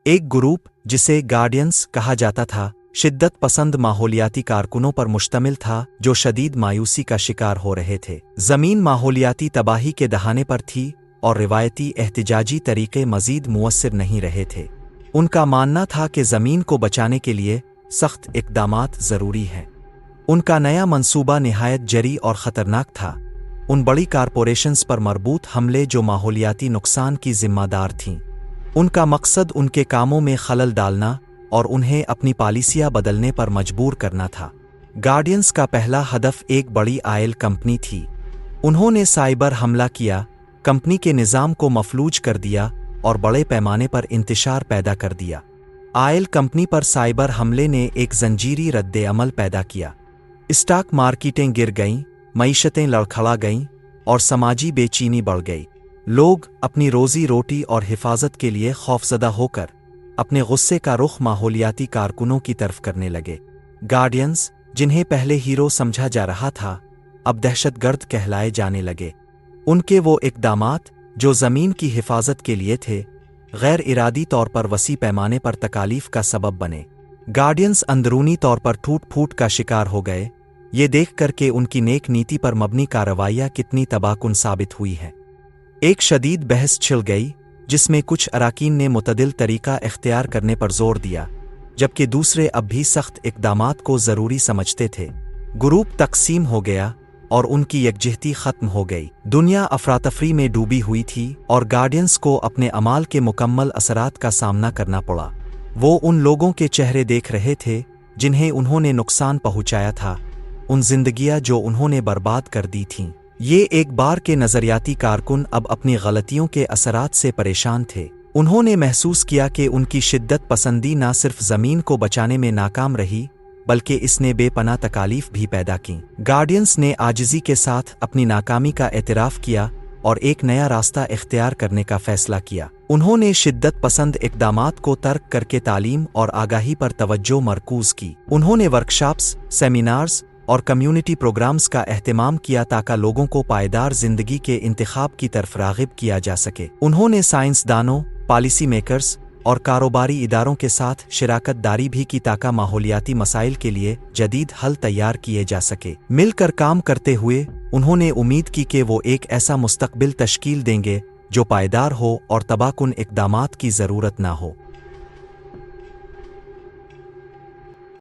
एक ग्रुप जिसे गार्डियंस कहा जाता था शिद्दत पसंद माहौलियाती कारकुनों पर मुश्तमिल था जो शदीद मायूसी का शिकार हो रहे थे। ज़मीन माहौलियाती तबाही के दहाने पर थी और रिवायती एहतिजाजी तरीके मज़ीद मुअस्सिर नहीं रहे थे। उनका मानना था कि ज़मीन को बचाने के लिए सख्त इक़दामात ज़रूरी हैं। उनका नया मंसूबा निहायत जरी और ख़तरनाक था। उन बड़ी कारपोरेशंस पर मरबूत हमले जो माहौलियाती नुकसान की ज़िम्मेदार थीं। उनका मकसद उनके कामों में खलल डालना और उन्हें अपनी पॉलिसियां बदलने पर मजबूर करना था। गार्डियंस का पहला हदफ एक बड़ी आयल कंपनी थी। उन्होंने साइबर हमला किया, कंपनी के निज़ाम को मफलूज कर दिया और बड़े पैमाने पर इंतशार पैदा कर दिया। आयल कंपनी पर साइबर हमले ने एक जंजीरी रद्द-ए-अमल पैदा किया। स्टॉक मार्केटें गिर गईं, मईशतें लड़खड़ा गईं और समाजी बेचैनी बढ़ गई। लोग अपनी रोज़ी रोटी और हिफाजत के लिए खौफजदा होकर अपने गुस्से का रुख माहौलियाती कारकुनों की तरफ करने लगे। गार्डियंस, जिन्हें पहले हीरो समझा जा रहा था, अब दहशतगर्द कहलाए जाने लगे। उनके वो इक़दामात जो ज़मीन की हिफाजत के लिए थे, गैर इरादी तौर पर वसी पैमाने पर तकालीफ का सबब बने। गार्डियंस अंदरूनी तौर पर टूट-फूट का शिकार हो गए, ये देख कर के उनकी नेक नीति पर मबनी कार्रवाइयाँ कितनी तबाहकुन साबित हुई हैं। एक शदीद बहस छिड़ गई जिसमें कुछ अराकीन ने मुतदिल तरीका इख्तियार करने पर जोर दिया, जबकि दूसरे अब भी सख्त इक़दामात को ज़रूरी समझते थे। ग्रुप तकसीम हो गया और उनकी यकजहती ख़त्म हो गई। दुनिया अफरातफरी में डूबी हुई थी और गार्डियंस को अपने अमाल के मुकम्मल असरात का सामना करना पड़ा। वो उन लोगों के चेहरे देख रहे थे जिन्हें उन्होंने नुकसान पहुँचाया था, उन जिंदगियां जो उन्होंने बर्बाद कर दी थीं। ये एक बार के नज़रियाती कारकुन अब अपनी गलतियों के असरात से परेशान थे। उन्होंने महसूस किया कि उनकी शिद्दत पसंदी न सिर्फ ज़मीन को बचाने में नाकाम रही बल्कि इसने बेपनाह तकालीफ भी पैदा की। गार्डियंस ने आजिज़ी के साथ अपनी नाकामी का एतराफ़ किया और एक नया रास्ता इख्तियार करने का फ़ैसला किया। उन्होंने शिद्दत पसंद इक़दामात को तर्क करके तालीम और आगाही पर तवज्जो मरकूज़ की। उन्होंने वर्कशॉप्स, सेमिनार्स और कम्युनिटी प्रोग्राम्स का एहतमाम किया ताकि लोगों को पायदार ज़िंदगी के इंतखाब की तरफ राग़िब किया जा सके। उन्होंने साइंसदानों, पॉलिसी मेकर्स और कारोबारी इदारों के साथ शिराकत दारी भी की ताकि माहौलियाती मसाइल के लिए जदीद हल तैयार किए जा सके। मिलकर काम करते हुए उन्होंने उम्मीद की कि वो एक ऐसा मुस्तक़बिल तश्कील देंगे जो पायदार हो और तबाहकुन इक़दामात की ज़रूरत ना हो।